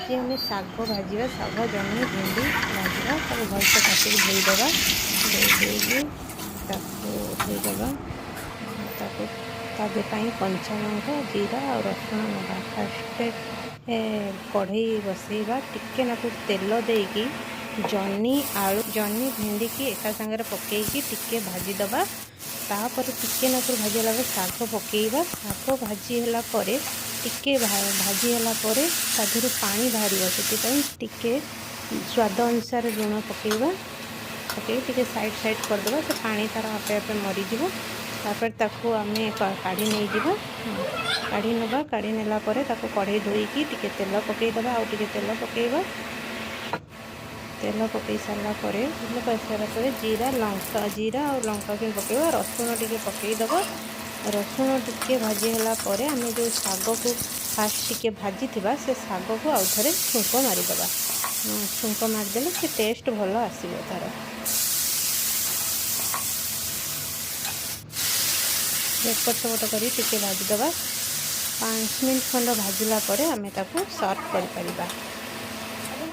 आज आम शाग भाजा शाग जन्नी भेंडी भाजा भलसे काटिक धोईदे धोईदेगी उठेदेवा तादेपाई कंचा लंका जीरा और रसुण नवा फास्ट कढ़ई बसैबा टिके नाकु तेल देकी जन्नी आलू जन्नी भेंडी की एका सांगे पकईकी टिके भाजीदबा तापर टिके नाकुर भाजीला शाग पकईबा शाग भाजीला टिके भाजी है ताधर पानी बाहर से टिके स्वाद अनुसार लुण पकईबा पकई टिके साइड साइड करदे तो पानी तार आपे आपे मरीज तापर ताकू आम काढ़ी नहीं जीवा काढ़ी नवा काढ़ी नेला कढ़ई धोईकी टिके तेल पकईदबा आउ टिके तेल पकईबा तेल पकई सारा जीरा लंका जीरा और लंका के पकईबा रसुण टिके पकईदबा रसुण टिके भाजी है आम जो शाग को फास्ट टिके भाजी थिबा से शाग को आउ थे छुंक मारिदेबा छुंक मारिदेले से टेस्ट भल आसो तार एपट सेपट कर टिके भाजीदबा 5 मिनट खंड भाजिला आम ताकू सर्व कर परिबा।